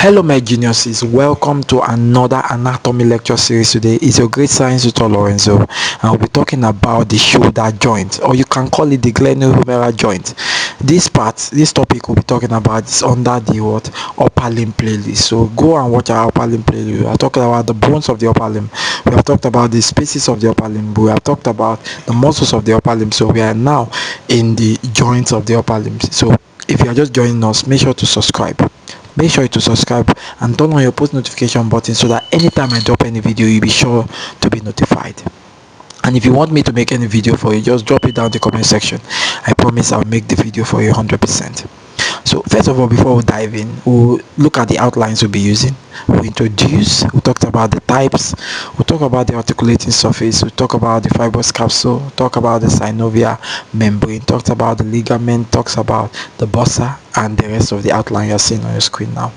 Hello my geniuses, welcome to another anatomy lecture series. Today is your great science tutor LAWRENZO, and I'll be talking about the shoulder joint, or you can call it the Glenohumeral joint. This topic we'll be talking about is under the upper limb playlist. So go and watch our upper limb playlist. We are talking about the bones of the upper limb, we have talked about the spaces of the upper limb, we have talked about the muscles of the upper limb. So we are now in the joints of the upper limbs. So if you are just joining us, make sure to subscribe and turn on your post notification button so that anytime I drop any video, you'll be sure to be notified. And if you want me to make any video for you, just drop it down in the comment section. I promise I'll make the video for you 100%. So first of all, before we dive in, we'll look at the outlines we'll be using. We'll introduce, we'll talk about the types, we'll talk about the articulating surface, we'll talk about the fibrous capsule, we'll talk about the synovial membrane, talked about the ligament, talks about the bursa, and the rest of the outline you're seeing on your screen now.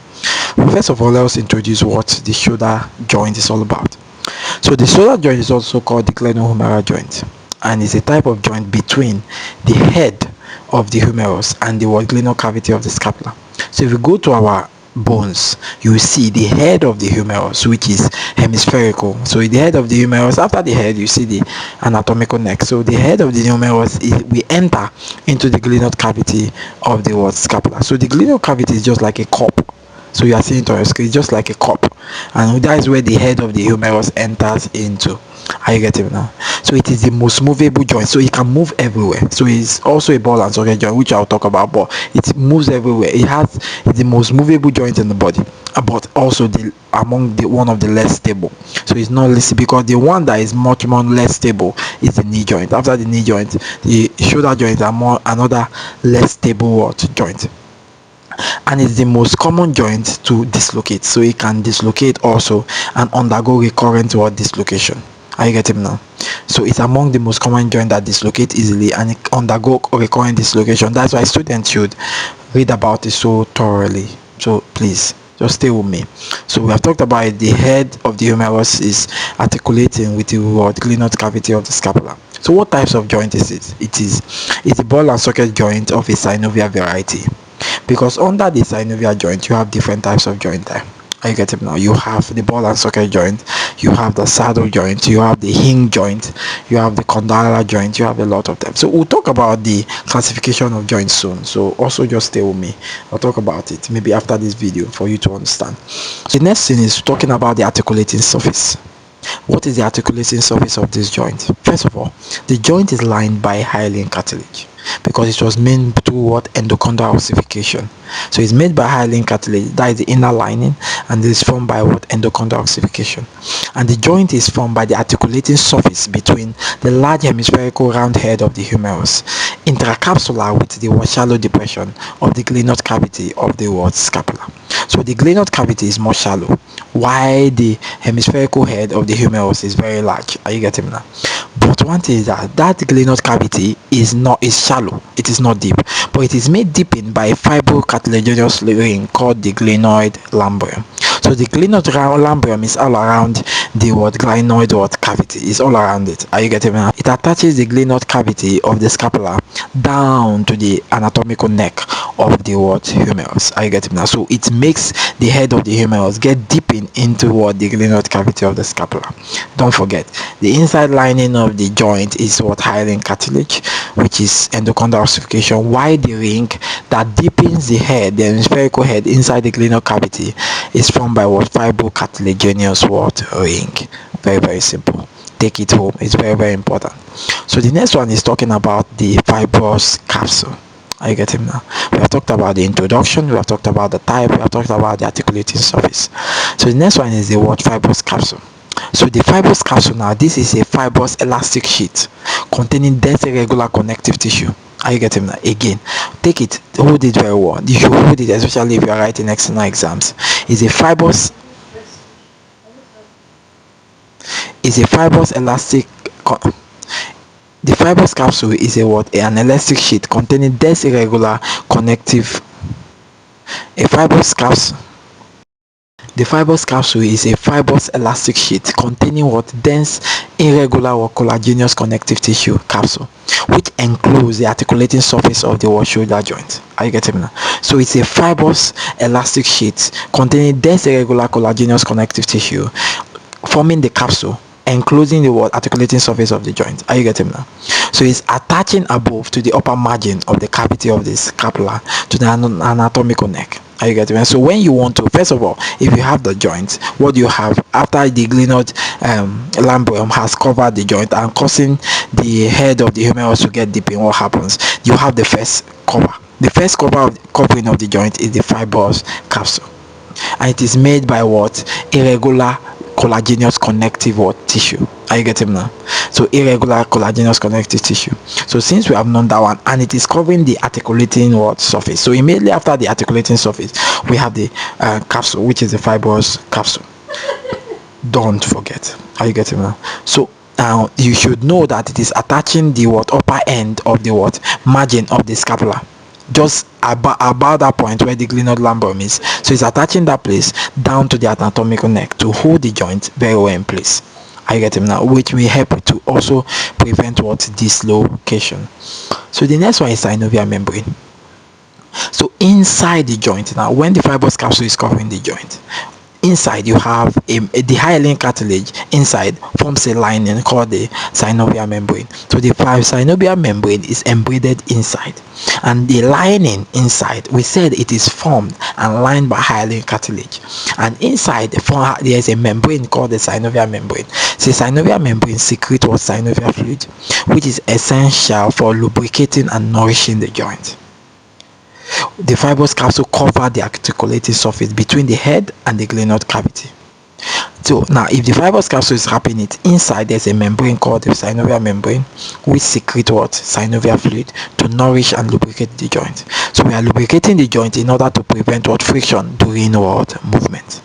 Well, first of all, let's introduce what the shoulder joint is all about. So the shoulder joint is also called the Glenohumeral joint, and is a type of joint between the head of the humerus and the glenoid cavity of the scapula. So if you go to our bones, you will see the head of the humerus, which is hemispherical. So the head of the humerus, after the head you see the anatomical neck. So the head of the humerus we enter into the glenoid cavity of the scapula. So the glenoid cavity is just like a cup. So you are seeing it on your screen, just like a cup, and that is where the head of the humerus enters into. Are you getting it now? So it is the most movable joint, so it can move everywhere. So it's also a ball and socket joint, which I'll talk about, but it moves everywhere. It's the most movable joint in the body, but also one of the less stable. So it's not listed because the one that is much more less stable is the knee joint. After the knee joint, the shoulder joint are another less stable joint. And it's the most common joint to dislocate, so it can dislocate also and undergo recurrent dislocation. Are you getting now? So it's among the most common joint that dislocate easily and it undergo recurrent dislocation. That's why students should read about it so thoroughly. So please just stay with me. So we have talked about it. The head of the humerus is articulating with the glenoid cavity of the scapula. So what types of joint is it? It's a ball and socket joint of a synovial variety, because under the synovial joint you have different types of joint there. Are you getting now? You have the ball and socket joint, you have the saddle joint, you have the hinge joint, you have the condylar joint, you have a lot of them. So we'll talk about the classification of joints soon, so also just stay with me. I'll talk about it maybe after this video for you to understand. So the next thing is talking about the articulating surface. What is the articulating surface of this joint? First of all, the joint is lined by hyaline cartilage, because it was made through endochondral ossification. So it's made by hyaline cartilage, that is the inner lining, and it is formed by endochondral ossification. And the joint is formed by the articulating surface between the large hemispherical round head of the humerus, intracapsular with the shallow depression of the glenoid cavity of the scapula. So the glenoid cavity is more shallow, while the hemispherical head of the humerus is very large. Are you getting me now? But one thing is that glenoid cavity is shallow, it is not deep, but it is made deep in by a fibrocartilaginous ring called the glenoid lambrium. So the glenoid lambrium is all around the glenoid cavity, is all around it. Are you getting me now? It attaches the glenoid cavity of the scapula down to the anatomical neck of the humerus. Are you getting me now? So it makes the head of the humerus get deep into the glenoid cavity of the scapula. Don't forget, the inside lining of the joint is hyaline cartilage, which is endochondral ossification, while the ring that deepens the head, the hemispherical head inside the glenoid cavity, is formed by fibrocartilaginous ring. Very, very simple. Take it home, it's very, very important. So the next one is talking about the fibrous capsule. Are you getting now? We have talked about the introduction, we have talked about the type, we have talked about the articulating surface. So the next one is the fibrous capsule. So the fibrous capsule now, this is a fibrous elastic sheet containing dense irregular connective tissue. Are you getting that? Again, take it, hold it very well. You should hold it, especially if you are writing external exams. It's a fibrous elastic. The fibrous capsule is an elastic sheet containing dense irregular connective. A fibrous capsule The fibrous capsule is a fibrous elastic sheet containing what dense, irregular or collagenous connective tissue capsule, which enclose the articulating surface of the shoulder joint. Are you getting me now? So it's a fibrous elastic sheet containing dense, irregular, collagenous connective tissue, forming the capsule, enclosing the articulating surface of the joint. Are you getting me now? So it's attaching above to the upper margin of the cavity of this scapula to the anatomical neck. Are you getting me? So when you want to, first of all, if you have the joint, what you have after the glenoid lambrium has covered the joint and causing the head of the humerus to get deep in, what happens? You have the first cover. The first covering of the joint is the fibrous capsule, and it is made by what? Irregular collagenous connective tissue. Are you getting now? So irregular collagenous connective tissue. So since we have known that one, and it is covering the articulating surface, so immediately after the articulating surface we have the capsule, which is the fibrous capsule. Don't forget. Are you getting now? So now you should know that it is attaching the upper end of the margin of the scapula, just about that point where the glenoid lambrium is. So it's attaching that place down to the anatomical neck to hold the joint very well in place. Are you getting now? Which will help to also prevent dislocation. So the next one is synovial membrane. So inside the joint, now when the fibrous capsule is covering the joint, inside you have the hyaline cartilage inside forms a lining called the synovial membrane. So the synovial membrane is embedded inside, and the lining inside, we said it is formed and lined by hyaline cartilage, and inside there is a membrane called the synovial membrane. So the synovial membrane secretes synovial fluid, which is essential for lubricating and nourishing the joint. The fibrous capsule covers the articulating surface between the head and the glenoid cavity. So now if the fibrous capsule is wrapping it inside, there's a membrane called the synovial membrane, which secretes synovial fluid to nourish and lubricate the joint. So we are lubricating the joint in order to prevent friction during movement.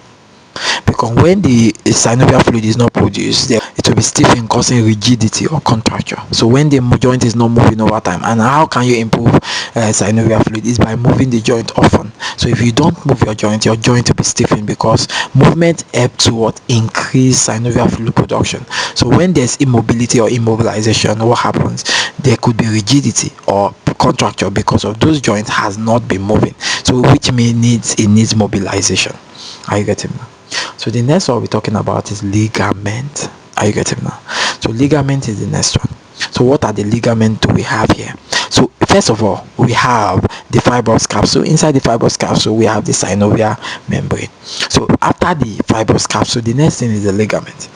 Because when the synovial fluid is not produced, it will be stiffening, causing rigidity or contracture. So when the joint is not moving over time, and how can you improve synovial fluid? Is by moving the joint often. So if you don't move your joint will be stiffened, because movement helps to increase synovial fluid production. So when there's immobility or immobilization, what happens? There could be rigidity or contracture because of those joints has not been moving. So which means it needs mobilization. Are you getting me? So the next one we're talking about is ligament. Are you getting now? So ligament is the next one. So what are the ligaments we have here? So first of all, we have the fibrous capsule. Inside the fibrous capsule we have the synovial membrane. So after the fibrous capsule, the next thing is the ligament.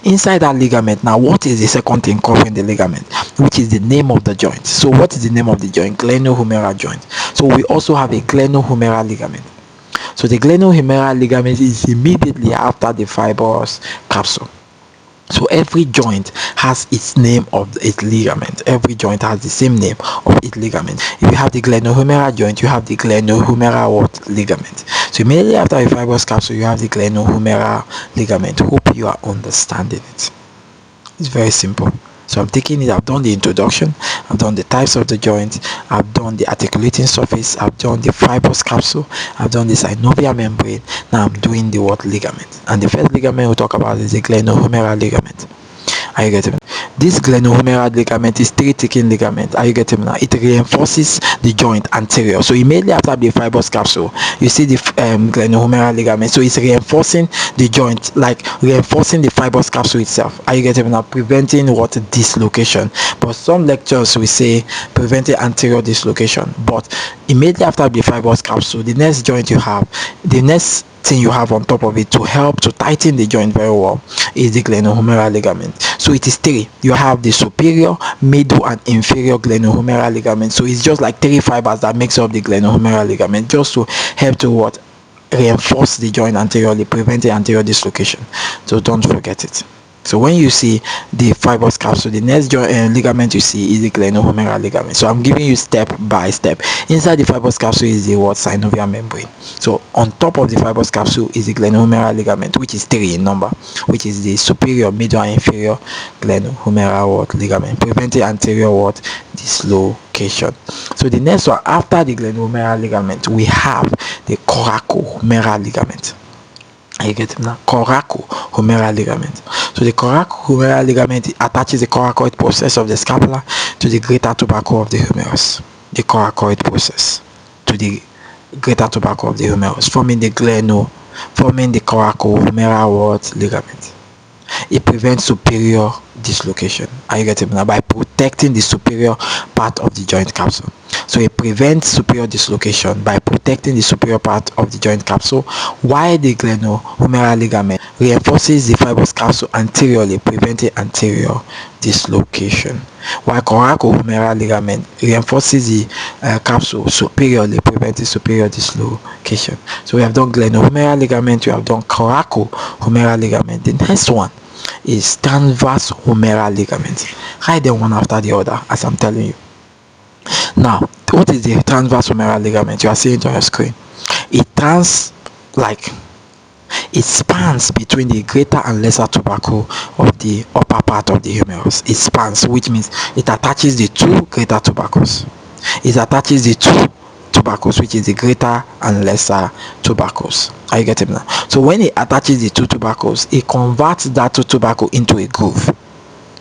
Inside that ligament, now what is the second thing covering the ligament, which is the name of the joint? So what is the name of the joint? Glenohumeral joint. So we also have a glenohumeral ligament. So the glenohumeral ligament is immediately after the fibrous capsule. So every joint has its name of its ligament. Every joint has the same name of its ligament. If you have the glenohumeral joint, you have the glenohumeral ligament. So immediately after the fibrous capsule, you have the glenohumeral ligament. Hope you are understanding it. It's very simple. So I'm taking it, I've done the introduction, I've done the types of the joint, I've done the articulating surface, I've done the fibrous capsule, I've done the synovial membrane. Now I'm doing the ligament. And the first ligament we'll talk about is the glenohumeral ligament. Are you getting me? This glenohumeral ligament is three thickening ligament. Are you getting me now? It reinforces the joint anterior. So immediately after the fibrous capsule, you see the glenohumeral ligament. So it's reinforcing the joint, like reinforcing the fibrous capsule itself. Are you getting me now? Preventing dislocation. But some lectures we say preventing anterior dislocation. But immediately after the fibrous capsule, the next joint you have, the next thing you have on top of it to help to tighten the joint very well is the glenohumeral ligament. So it is three. You have the superior, middle and inferior glenohumeral ligament. So it's just like three fibers that makes up the glenohumeral ligament, just to help to reinforce the joint anteriorly, prevent the anterior dislocation. So don't forget it. So when you see the fibrous capsule, the next joint ligament you see is the glenohumeral ligament. So I'm giving you step by step. Inside the fibrous capsule is the synovial membrane. So on top of the fibrous capsule is the glenohumeral ligament, which is 3 in number, which is the superior, middle and inferior glenohumeral ligament, preventing anterior dislocation. So the next one after the glenohumeral ligament, we have the coracohumeral ligament. Are you getting that? Coracohumeral ligament. So the coracohumeral ligament attaches the coracoid process of the scapula to the greater tubercle of the humerus. The coracoid process to the greater tubercle of the humerus, forming the coracohumeral ligament. It prevents superior dislocation. Are you getting that? By protecting the superior part of the joint capsule. So it prevents superior dislocation by protecting the superior part of the joint capsule, while the glenohumeral ligament reinforces the fibrous capsule anteriorly, preventing anterior dislocation, while coracohumeral ligament reinforces the capsule superiorly, preventing superior dislocation. So we have done glenohumeral ligament, we have done coracohumeral ligament. The next one is transverse humeral ligament. Write them one after the other as I'm telling you. Now, what is the transverse humeral ligament? You are seeing it on your screen. It spans between the greater and lesser tubercle of the upper part of the humerus. It spans, which means it attaches the two greater tubercles. It attaches the two tubercles, which is the greater and lesser tubercles. Are you getting that? So when it attaches the two tubercles, it converts that two tubercle into a groove.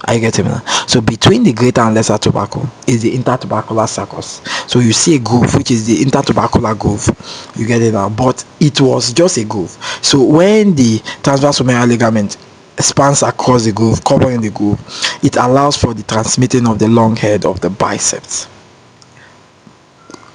Are you getting that? So between the greater and lesser tubercle is the intertubercular sulcus. So you see a groove, which is the intertubercular groove. You get it now? But it was just a groove. So when the transverse humeral ligament spans across the groove, covering the groove, it allows for the transmitting of the long head of the biceps.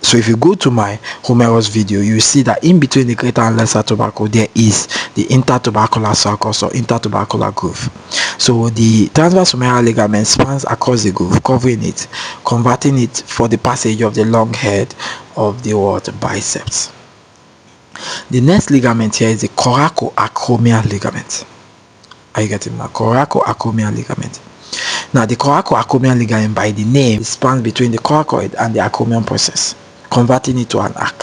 So if you go to my humerus video, you see that in between the greater and lesser tubercle there is the intertubercular sulcus or intertubercular groove. So the transverse humeral ligament spans across the groove, covering it, converting it for the passage of the long head of the biceps. The next ligament here is the coracoacromial ligament. Are you getting that? Coracoacromial ligament. Now the coracoacromial ligament, by the name, spans between the coracoid and the acromion process, converting it to an arc.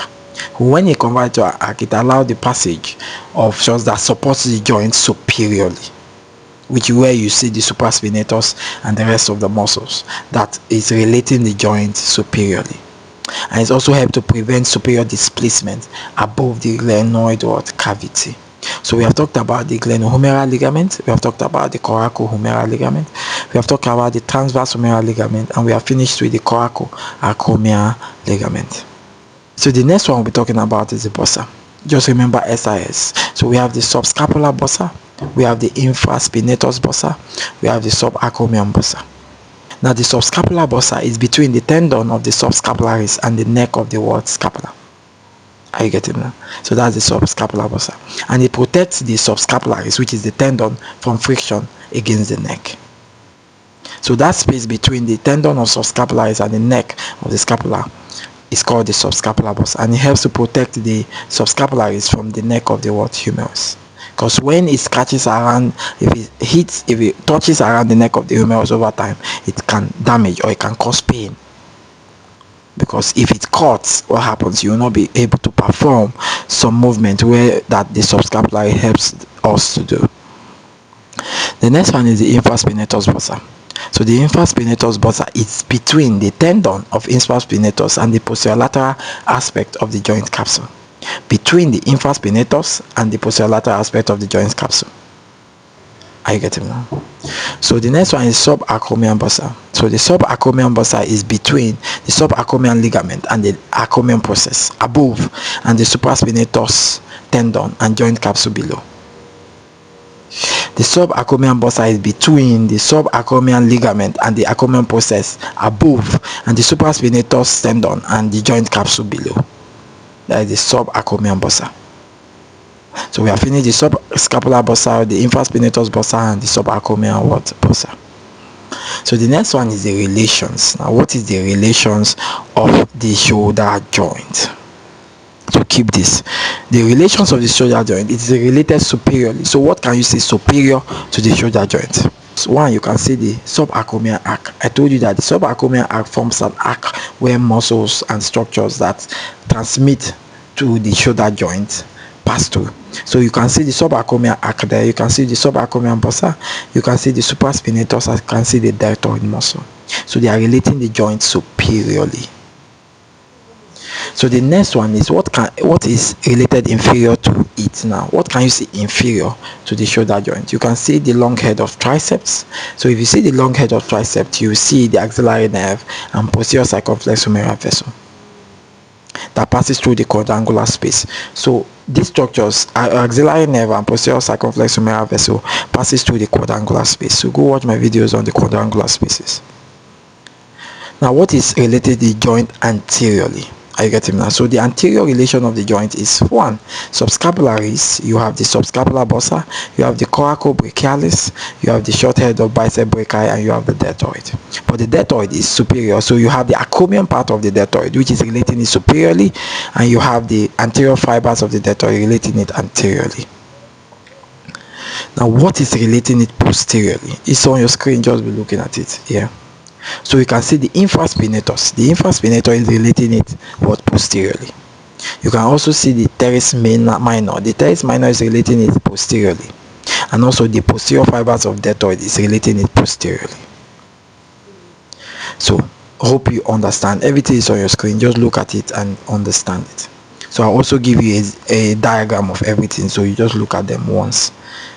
When you convert it to an arc, it allows the passage of cells that supports the joint superiorly, which is where you see the supraspinatus and the rest of the muscles that is relating the joint superiorly. And it's also helped to prevent superior displacement above the glenoid cavity. So we have talked about the glenohumeral ligament, we have talked about the coracohumeral ligament, we have talked about the transverse humeral ligament, and we have finished with the coracoacromial ligament. So the next one we'll be talking about is the bursa. Just remember SIS. So we have the subscapular bursa, we have the infraspinatus bursa, we have the subacromion bursa. Now the subscapular bursa is between the tendon of the subscapularis and the neck of the scapula. Are you getting that? So that's the subscapular bursa, and it protects the subscapularis, which is the tendon, from friction against the neck. So that space between the tendon of subscapularis and the neck of the scapula is called the subscapular bursa, and it helps to protect the subscapularis from the neck of the humerus. Because when it scratches around, if it touches around the neck of the humerus over time, it can damage or it can cause pain. Because if it cuts, what happens? You will not be able to perform some movement where that the subscapulary helps us to do. The next one is the infraspinatus bursa. So the infraspinatus bursa is between the tendon of infraspinatus and the posterolateral aspect of the joint capsule. Between the infraspinatus and the posterolateral aspect of the joint capsule. Are you getting that? So the next one is subacromion bursa. So the subacromion bursa is between the subacromion ligament and the acromion process above, and the supraspinatus tendon and joint capsule below. The subacromion bursa is between the subacromion ligament and the acromion process above, and the supraspinatus tendon and the joint capsule below. That is the subacromion bursa. So we have finished the subscapular bursa, the infraspinatus bursa, and the subacromion bursa. So the next one is the relations. Now, what is the relations of the shoulder joint? So keep this. The relations of the shoulder joint, it is related superiorly. So what can you say superior to the shoulder joint? So one, you can see the subacromial arc. I told you that the subacromial arc forms an arc where muscles and structures that transmit to the shoulder joint pass through. So you can see the subacromial arc there, you can see the subacromial bursa, you can see the supraspinatus, you can see the deltoid muscle. So they are relating the joint superiorly. So the next one is what is related inferior to it. Now what can you see inferior to the shoulder joint? You can see the long head of triceps. So if you see the long head of triceps, you see the axillary nerve and posterior circumflex humeral vessel that passes through the quadrangular space. So these structures, axillary nerve and posterior circumflex humeral vessel, passes through the quadrangular space. So go watch my videos on the quadrangular spaces. Now what is related to the joint anteriorly? Are you getting now? So the anterior relation of the joint is one, subscapularis. You have the subscapular bursa, you have the coracobrachialis, you have the short head of bicep brachii, and you have the deltoid. But the deltoid is superior, so you have the acromion part of the deltoid, which is relating it superiorly, and you have the anterior fibers of the deltoid relating it anteriorly. Now what is relating it posteriorly? It's on your screen, just be looking at it here. So you can see the infraspinatus. The infraspinator is relating it posteriorly. You can also see the teres minor. The teres minor is relating it posteriorly, and also the posterior fibers of deltoid is relating it posteriorly. So hope you understand. Everything is on your screen, just look at it and understand it. So I'll also give you a diagram of everything, so you just look at them once.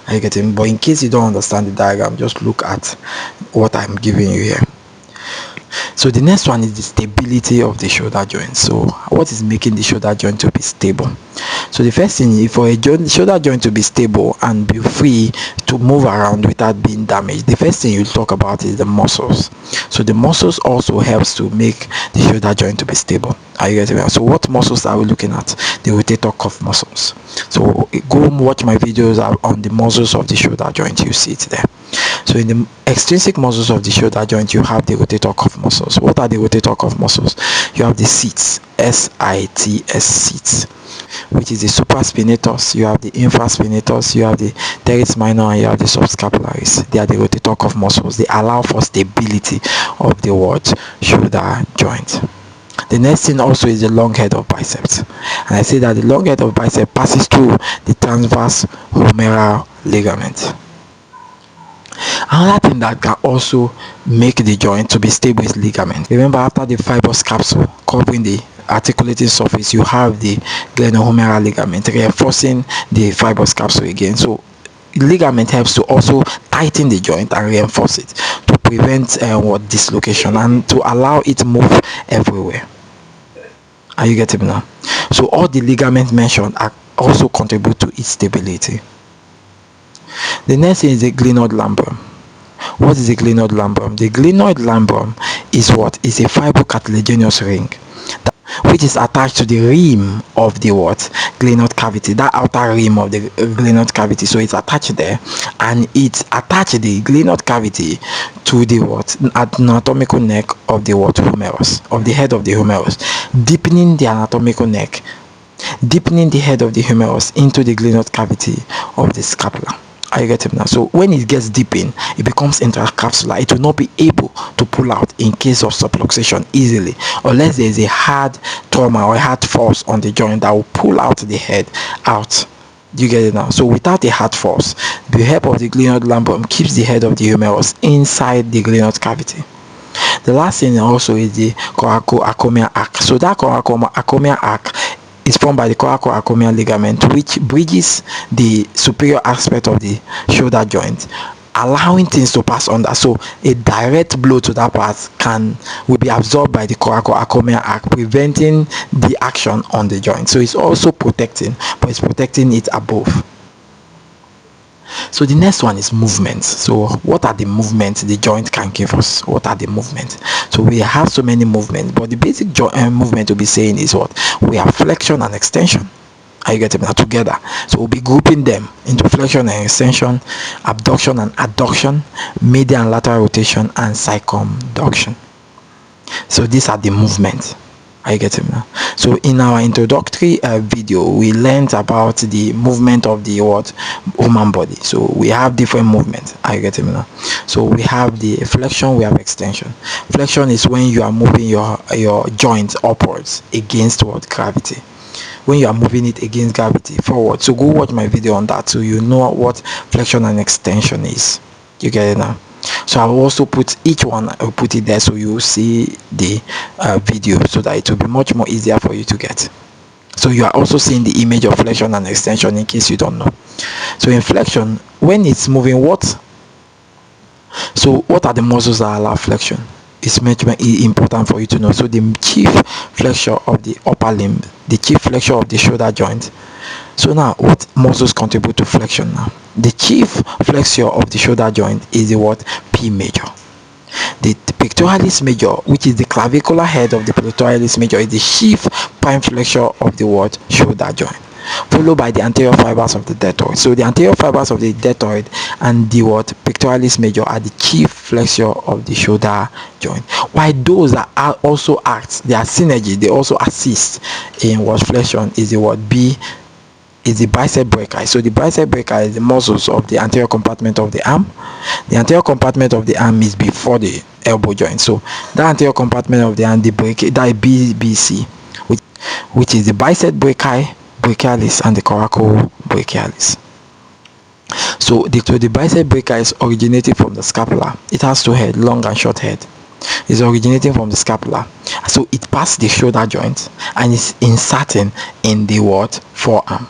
Are you getting? But in case you don't understand the diagram, just look at what I'm giving you here. So the next one is the stability of the shoulder joint. So what is making the shoulder joint to be stable? So the first thing, for a shoulder joint to be stable and be free to move around without being damaged, the first thing you talk about is the muscles. So the muscles also helps to make the shoulder joint to be stable. Are you getting me? So what muscles are we looking at? The rotator cuff muscles. So go watch my videos on the muscles of the shoulder joint. You see it there. So in the extrinsic muscles of the shoulder joint, you have the rotator cuff muscles. What are the rotator cuff muscles? You have the seats, S-I-T-S, seats, which is the supraspinatus. You have the infraspinatus, you have the teres minor, and you have the subscapularis. They are the rotator cuff muscles. They allow for stability of the shoulder joint. The next thing also is the long head of biceps, and I say that the long head of bicep passes through the transverse humeral ligament. Another thing that can also make the joint to be stable is ligament. Remember, after the fibrous capsule covering the articulating surface, you have the glenohumeral ligament reinforcing the fibrous capsule again. So ligament helps to also tighten the joint and reinforce it to prevent dislocation and to allow it to move everywhere. Are you getting me now? So all the ligaments mentioned are also contribute to its stability. The next thing is the glenoid labrum. What is the glenoid labrum? The glenoid labrum is what? Is a fibrocartilaginous ring which is attached to the rim of the glenoid cavity, that outer rim of the glenoid cavity. So it's attached there, and it's attached the glenoid cavity to the anatomical neck of the humerus, of the head of the humerus, deepening the anatomical neck, deepening the head of the humerus into the glenoid cavity of the scapula. Are you getting now? So when it gets deep in, it becomes intercapsular. It will not be able to pull out in case of subluxation easily, unless there is a hard trauma or a hard force on the joint that will pull out the head out. Do you get it now? So without a hard force, the help of the glenoid labrum keeps the head of the humerus inside the glenoid cavity. The last thing also is the coracoacromial arc. So that coracoacromial arc is formed by the coracoacromial ligament, which bridges the superior aspect of the shoulder joint, allowing things to pass under. So a direct blow to that part will be absorbed by the coracoacromial arc, preventing the action on the joint. So it's also protecting, but it's protecting it above. So the next one is movement. So what are the movements the joint can give us? What are the movements? So we have so many movements, but the basic movement to be saying is what? We have flexion and extension. Are you getting that together? So we'll be grouping them into flexion and extension, abduction and adduction, medial and lateral rotation, and circumduction. So these are the movements. Are you getting now? So in our introductory video, we learned about the movement of the human body. So we have different movements. Are you getting me now? So we have the flexion, we have extension. Flexion is when you are moving your joint upwards against gravity. When you are moving it against gravity forward. So go watch my video on that so you know what flexion and extension is. You get it now? So I will also put each one, I will put it there so you will see the video, so that it will be much more easier for you to get. So you are also seeing the image of flexion and extension in case you don't know. So in flexion, when it's moving, what are the muscles that allow flexion? It's much more important for you to know. So the chief flexure of the upper limb, the chief flexure of the shoulder joint. So now, what muscles contribute to flexion now? The chief flexure of the shoulder joint is the what? P major. The pectoralis major, which is the clavicular head of the pectoralis major, is the chief prime flexure of the what? Shoulder joint, followed by the anterior fibers of the deltoid. So the anterior fibers of the deltoid and the what? Pectoralis major are the chief flexure of the shoulder joint. While those are also act, they are synergy, they also assist in what? Flexion is the what? B is the bicep brachii. So the bicep brachii is the muscles of the anterior compartment of the arm. The anterior compartment of the arm is before the elbow joint. So that anterior compartment of the arm, the brachii, that is BBC, which is the bicep brachii, brachialis, and the coracobrachialis. So the bicep brachii is originating from the scapula. It has two heads, long and short head. It's originating from the scapula. So it passes the shoulder joint and is inserting in the what? Forearm.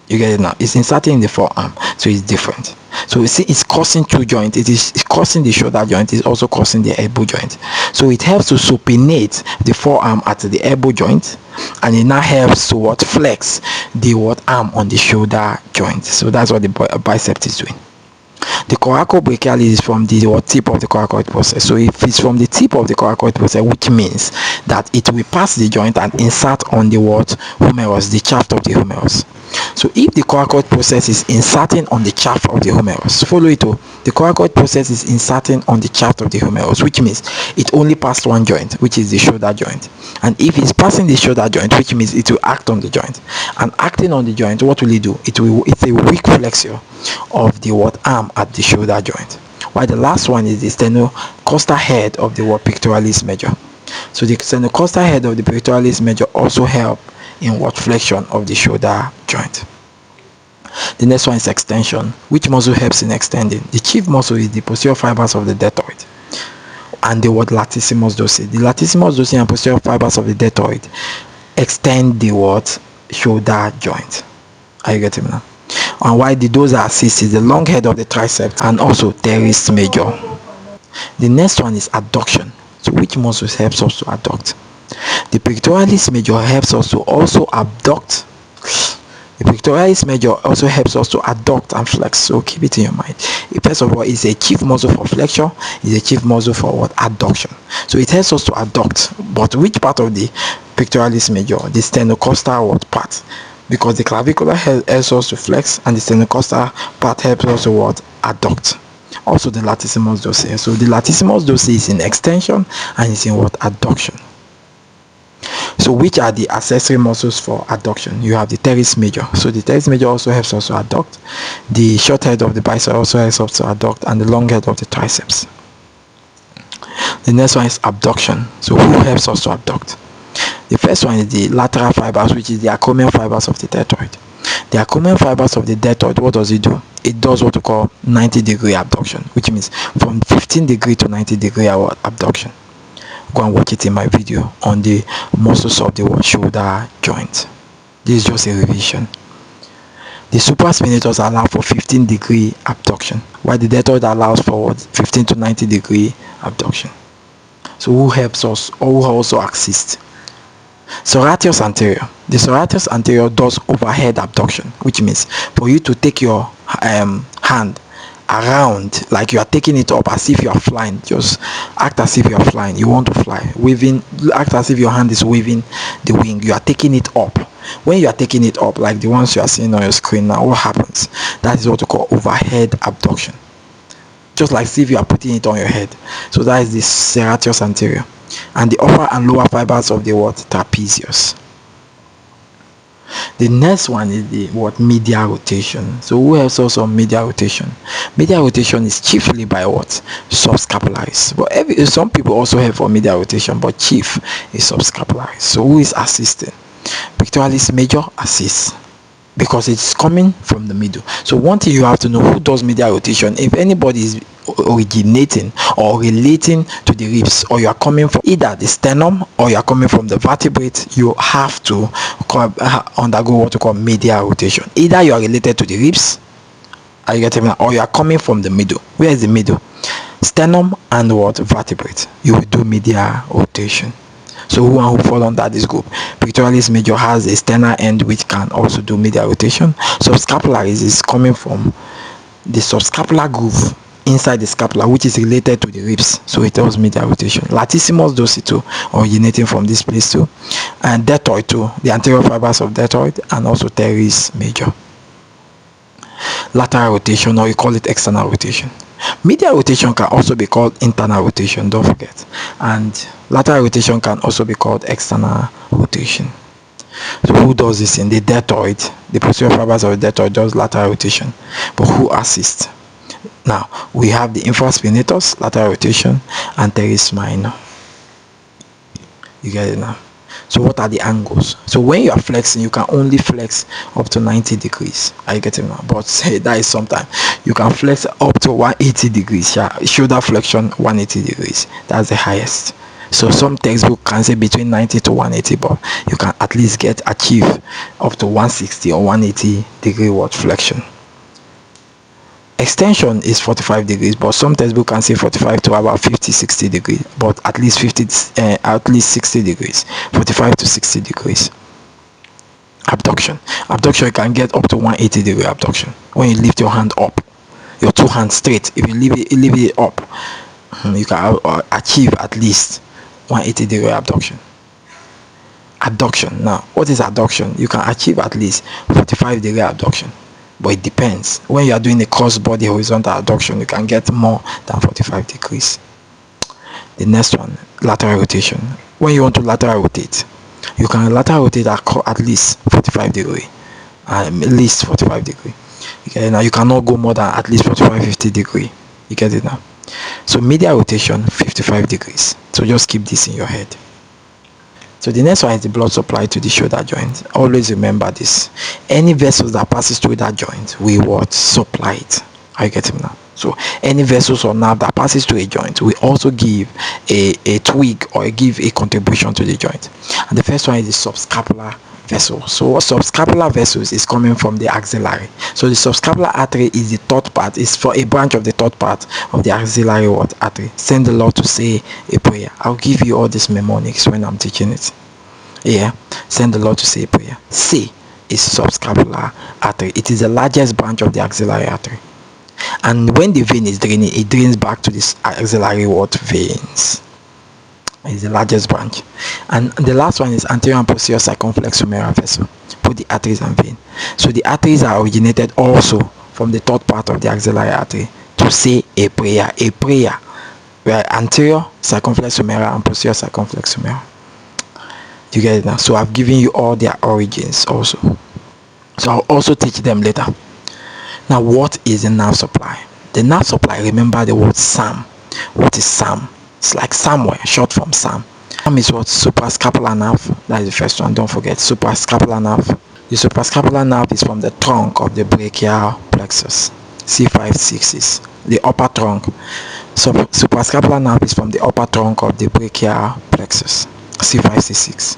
You get it now? It's inserting in the forearm, so it's different. So you see, it's causing two joints. It's causing the shoulder joint. It's also causing the elbow joint. So it helps to supinate the forearm at the elbow joint, and it now helps to what? Flex the what? Arm on the shoulder joint. So that's what the bicep is doing. The coracobrachialis is from the what? Tip of the coracoid process. So if it's from the tip of the coracoid process, which means that it will pass the joint and insert on the what? Humerus, the shaft of the humerus. So if the coracoid process is inserting on the shaft of the humerus, follow it. The coracoid process is inserting on the shaft of the humerus, which means it only passed one joint, which is the shoulder joint. And if it's passing the shoulder joint, which means it will act on the joint. And acting on the joint, what will it do? It's a weak flexure of the what? Arm at the shoulder joint. While the last one is the sternocostal head of the what? Pectoralis major. So the sternocostal head of the pectoralis major also help in what? Flexion of the shoulder joint. The next one is extension. Which muscle helps in extending? The chief muscle is the posterior fibers of the deltoid and the what? Latissimus dorsi. The latissimus dorsi and posterior fibers of the deltoid extend the what? Shoulder joint. Are you getting me now? And why those are assist is the long head of the triceps and also teres major. The next one is adduction. So which muscles helps us to adduct? The pectoralis major helps us to also abduct. The pectoralis major also helps us to adduct and flex. So keep it in your mind. First of all, it's a chief muscle for flexion. It's a chief muscle for what? Adduction. So it helps us to adduct. But which part of the pectoralis major? The sternocostal what part? Because the clavicular helps us to flex, and the sternocostal part helps us to what? Adduct. Also the latissimus dorsi. So the latissimus dorsi is in extension and it's in what? Adduction. So which are the accessory muscles for adduction? You have the teres major. So the teres major also helps us to adduct. The short head of the bicep also helps us to adduct, and the long head of the triceps. The next one is abduction. So who helps us to abduct? The first one is the lateral fibers, which is the acromion fibers of the deltoid. The acromion fibers of the deltoid, what does it do? It does what we call 90-degree abduction, which means from 15-degree to 90-degree abduction. Go and watch it in my video on the muscles of the shoulder joint. This is just a revision. The supraspinators allow for 15-degree abduction, while the deltoid allows for 15 to 90-degree abduction. So who helps us, or who also assists? Serratus anterior. The serratus anterior does overhead abduction, which means for you to take your hand around like you are taking it up as if you are flying. Just act as if you are flying. You want to fly, waving, act as if your hand is waving the wing. You are taking it up. When you are taking it up, like the ones you are seeing on your screen now, what happens? That is what we call overhead abduction. Just like if you are putting it on your head. So that is the serratus anterior, and the upper and lower fibers of the what? Trapezius. The next one is the what? Medial rotation. So who helps us on medial rotation? Medial rotation is chiefly by what? Subscapularis. But some people also help for medial rotation, but chief is subscapularis. So who is assisting? Pectoralis major assists, because it's coming from the middle. So one thing you have to know, who does medial rotation? If anybody is originating or relating to the ribs, or you are coming from either the sternum or you are coming from the vertebrae, you have to undergo what we call medial rotation. Either you are related to the ribs, are you getting me, or you are coming from the middle. Where is the middle? Sternum and what? Vertebrate. You will do medial rotation. So who fall under this group? Pectoralis major has a sternal end which can also do medial rotation. Subscapularis is coming from the subscapular groove inside the scapula, which is related to the ribs, so it does medial rotation. Latissimus dorsi too, originating from this place too, and deltoid too, the anterior fibers of deltoid, and also teres major. Lateral rotation, or you call it external rotation. Medial rotation can also be called internal rotation, don't forget, and lateral rotation can also be called external rotation. So who does this in the deltoid? The posterior fibers of the deltoid does lateral rotation, but who assists? Now we have the infraspinatus, lateral rotation, and teres minor. You get it now? So what are the angles? So when you are flexing, you can only flex up to 90 degrees. Are you getting now? But say that is sometimes you can flex up to 180 degrees. Yeah, shoulder flexion 180 degrees. That's the highest. So some textbook can say between 90 to 180, but you can at least achieve up to 160 or 180 degree what flexion. Extension is 45 degrees, but some textbook can say 45 to about 50-60 degrees, but at least 60 degrees, 45 to 60 degrees. Abduction you can get up to 180 degree abduction when you lift your hand up, your two hands straight. If you leave it up, you can achieve at least 180 degree abduction. Adduction, now what is adduction? You can achieve at least 45 degree abduction, but it depends. When you are doing a cross-body horizontal adduction, you can get more than 45 degrees. The next one, lateral rotation. When you want to lateral rotate, you can lateral rotate at least 45 degree, at least 45 degree. Okay, now you cannot go more than at least 45-50 degree. You get it now? So medial rotation 55 degrees. So just keep this in your head. So the next one is the blood supply to the shoulder joint. Always remember this. Any vessels that passes through that joint, we what? Supply it. Are you getting now? So any vessels or nerve that passes through a joint, we also give a twig or give a contribution to the joint. And the first one is the subscapular vessel. So what subscapular vessels is coming from the axillary. So the subscapular artery is the third part, is for a branch of the third part of the axillary artery. Send the Lord to say a prayer. I'll give you all these mnemonics when I'm teaching it. Yeah, send the Lord to say a prayer. C is subscapular artery. It is the largest branch of the axillary artery, and when the vein is draining, it drains back to this axillary veins. Is the largest branch. And the last one is anterior and posterior circumflex humeral vessel, put the arteries and vein. So the arteries are originated also from the third part of the axillary artery to say a prayer where anterior circumflex humeral and posterior circumflex humeral. You get it now? So I've given you all their origins also, so I'll also teach them later. Now what is the nerve supply? The nerve supply, remember the word SAM. What is SAM? It's like somewhere, short from SAM. SAM is what? Suprascapular nerve. That is the first one, don't forget. Suprascapular nerve. The suprascapular nerve is from the trunk of the brachial plexus. C5-6 is the upper trunk. So suprascapular nerve is from the upper trunk of the brachial plexus. C5-C6.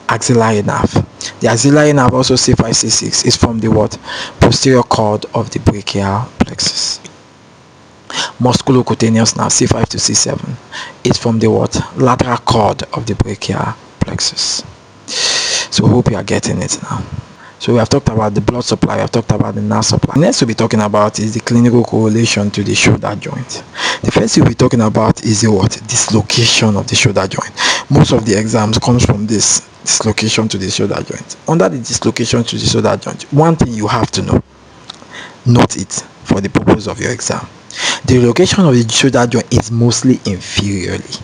Axillary nerve. The axillary nerve, also C5-C6, is from the what? Posterior cord of the brachial plexus. Musculocutaneous nerve, C5 to C7, is from the what? Lateral cord of the brachial plexus. So hope you are getting it now. So we have talked about the blood supply, we have talked about the nerve supply. Next we'll be talking about is the clinical correlation to the shoulder joint. The first thing we'll be talking about is the what? Dislocation of the shoulder joint. Most of the exams comes from this dislocation to the shoulder joint. Under the dislocation to the shoulder joint, one thing you have to know, note it for the purpose of your exam. The location of the shoulder joint is mostly inferiorly.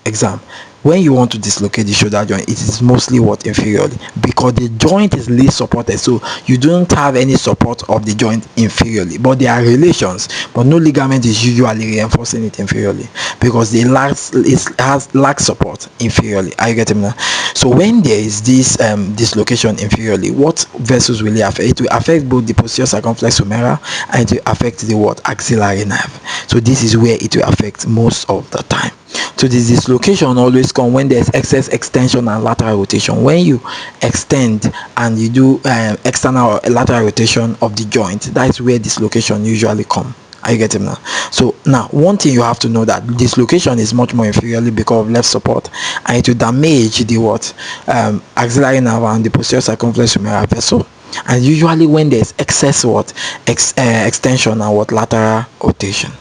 Exam. when you want to dislocate the shoulder joint, it is mostly what inferiorly, because the joint is least supported, so you don't have any support of the joint inferiorly, but there are relations, but no ligament is usually reinforcing it inferiorly because they lack support inferiorly. Are you getting me now? So when there is this dislocation inferiorly, what vessels will it affect? It will affect both the posterior circumflex humeral and it will affect the what axillary nerve. So this is where it will affect most of the time. So this dislocation always comes when there's excess extension and lateral rotation. When you extend and you do external or lateral rotation of the joint, that's where dislocation usually comes. Are you getting now? So now one thing you have to know, that dislocation is much more inferiorly because of left support, and it will damage the what axillary nerve and the posterior circumflex humeral vessel. And usually when there's excess what extension and what lateral rotation.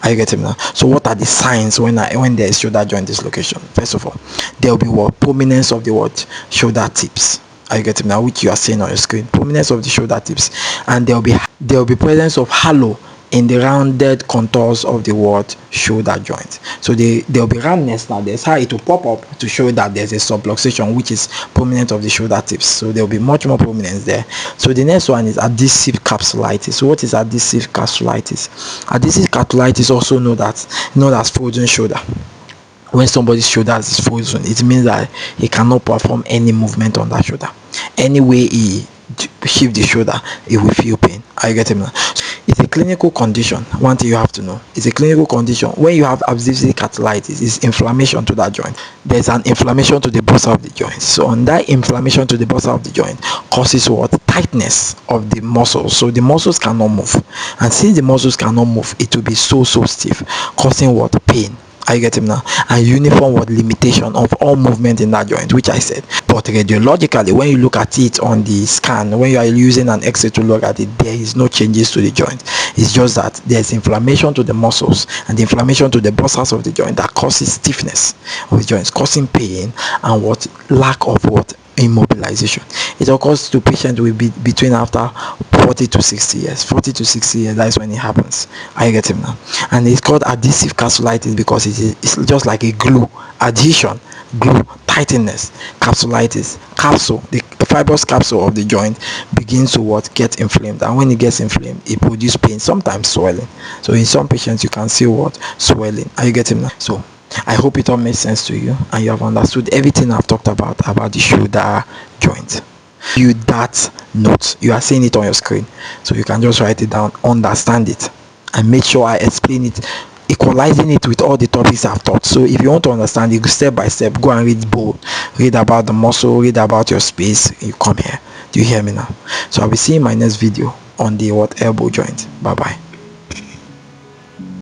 Are you getting now? So what are the signs when there is shoulder joint dislocation? First of all, there will be what prominence of the what shoulder tips. Are you getting now? Which you are seeing on your screen. Prominence of the shoulder tips, and there will be presence of halo in the rounded contours of the what shoulder joint. So there will be roundness. Now there's how it will pop up to show that there's a subluxation, which is prominent of the shoulder tips. So there will be much more prominence there. So the next one is adhesive capsulitis. So what is adhesive capsulitis? Adhesive capsulitis, also known as frozen shoulder. When somebody's shoulder is frozen, it means that he cannot perform any movement on that shoulder. Any way he shift the shoulder, he will feel pain. Are you getting me? It's a clinical condition. One thing you have to know, it's a clinical condition. When you have adhesive capsulitis, it's inflammation to that joint. There's an inflammation to the bursa of the joint. So on that inflammation to the bursa of the joint causes what? Tightness of the muscles. So the muscles cannot move, and since the muscles cannot move, it will be so stiff, causing what? Pain. Are you getting now? And uniform what? Limitation of all movement in that joint, which I said. But radiologically, when you look at it on the scan, when you are using an X-ray to look at it, there is no changes to the joint. It's just that there's inflammation to the muscles and the inflammation to the bursas of the joint that causes stiffness of the joints, causing pain and what? Lack of what? Immobilization. It occurs to patients will be between after 40 to 60 years. 40 to 60 years, that's when it happens. I get him now. And it's called adhesive capsulitis because it's just like a glue, adhesion, glue, tightness. Capsulitis, capsule, the fibrous capsule of the joint begins to what? Get inflamed, and when it gets inflamed, it produces pain, sometimes swelling. So in some patients you can see what? Swelling. Are you getting now? So I hope it all makes sense to you and you have understood everything I've talked about the shoulder joint. You that note, you are seeing it on your screen, so you can just write it down, understand it, and make sure I explain it, equalizing it with all the topics I've taught. So if you want to understand it step by step, go and read about the muscle, read about your space, you come here. Do you hear me now? So I'll be seeing my next video on the elbow joint. Bye bye.